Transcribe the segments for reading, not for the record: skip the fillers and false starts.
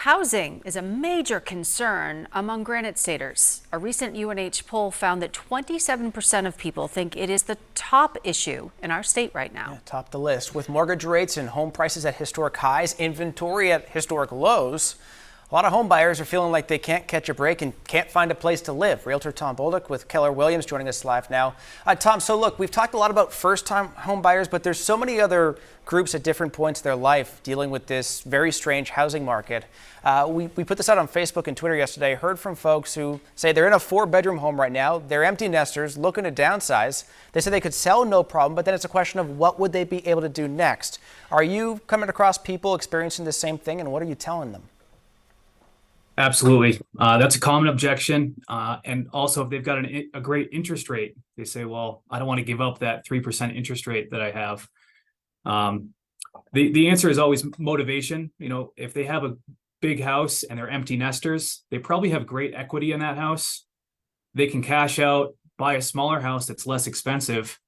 Housing is a major concern among Granite Staters. A recent UNH poll found that 27% of people think it is the top issue in our state right now. Yeah, top the list. With mortgage rates and home prices at historic highs, inventory at historic lows, a lot of home buyers are feeling like they can't catch a break and can't find a place to live. Realtor Tom Bolduc with Keller Williams joining us live now. Tom, so look, we've talked a lot about first-time home buyers, but there's so many other groups at different points of their life dealing with this very strange housing market. We put this out on Facebook and Twitter yesterday. Heard from folks who say they're in a 4-bedroom home right now. They're empty nesters looking to downsize. They say they could sell no problem, but then it's a question of what would they be able to do next. Are you coming across people experiencing the same thing, and what are you telling them? Absolutely. That's a common objection. And also, if they've got a great interest rate, they say, well, I don't want to give up that 3% interest rate that I have. The answer is always motivation. You know, if they have a big house and they're empty nesters, they probably have great equity in that house. They can cash out, buy a smaller house that's less expensive,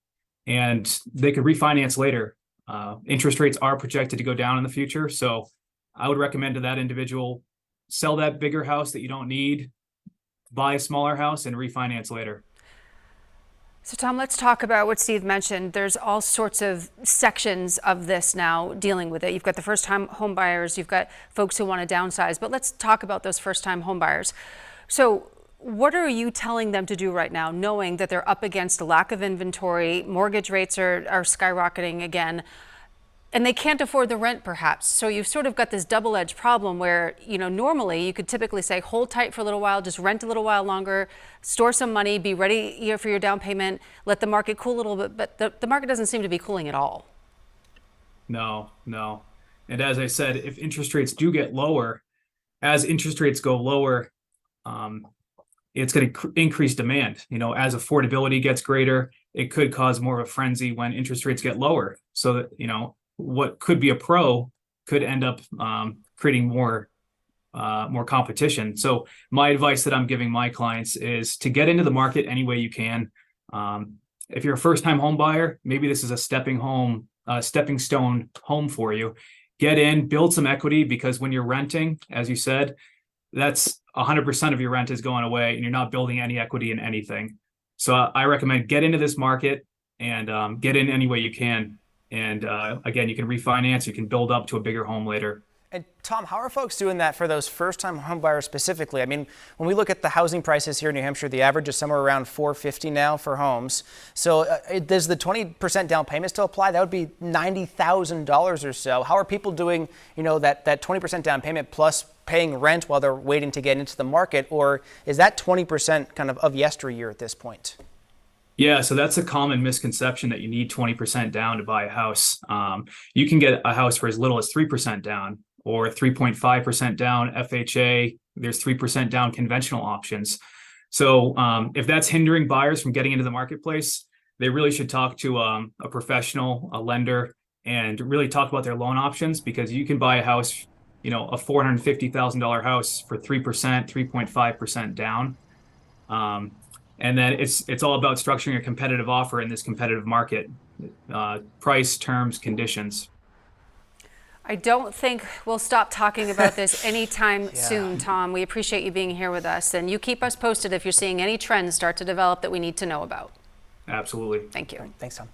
and they could refinance later. Interest rates are projected to go down in the future. So I would recommend to that individual, sell that bigger house that you don't need, buy a smaller house, and refinance later. So Tom, let's talk about what Steve mentioned. There's all sorts of sections of this now dealing with it. You've got the first-time home buyers, you've got folks who want to downsize, but let's talk about those first-time home buyers. So what are you telling them to do right now, knowing that they're up against a lack of inventory, mortgage rates are skyrocketing again, and they can't afford the rent perhaps? So you've sort of got this double-edged problem where, you know, normally you could typically say, hold tight for a little while, just rent a little while longer, store some money, be ready, you know, for your down payment, let the market cool a little bit, but the market doesn't seem to be cooling at all. No. And as I said, if interest rates do get lower, as interest rates go lower, it's going to increase demand. You know, as affordability gets greater, it could cause more of a frenzy when interest rates get lower. So that, you know, what could be a pro could end up creating more competition. So my advice that I'm giving my clients is to get into the market any way you can. If you're a first-time home buyer, maybe this is a stepping stone home for you. Get in, build some equity, because when you're renting, as you said, that's 100% of your rent is going away and you're not building any equity in anything. So I recommend get into this market and get in any way you can. And again, you can refinance, you can build up to a bigger home later. And Tom, how are folks doing that for those first-time home buyers specifically? I mean, when we look at the housing prices here in New Hampshire, the average is somewhere around $450 now for homes. So does the 20% down payment still apply? That would be $90,000 or so. How are people doing, you know, that 20% down payment plus paying rent while they're waiting to get into the market? Or is that 20% kind of yesteryear at this point? Yeah, so that's a common misconception that you need 20% down to buy a house. You can get a house for as little as 3% down or 3.5% down FHA. There's 3% down conventional options. So if that's hindering buyers from getting into the marketplace, they really should talk to a professional, a lender, and really talk about their loan options, because you can buy a house, you know, a $450,000 house for 3%, 3.5% down. And then it's all about structuring a competitive offer in this competitive market, price, terms, conditions. I don't think we'll stop talking about this anytime soon, Tom. We appreciate you being here with us, and you keep us posted if you're seeing any trends start to develop that we need to know about. Absolutely. Thank you. Thanks, Tom.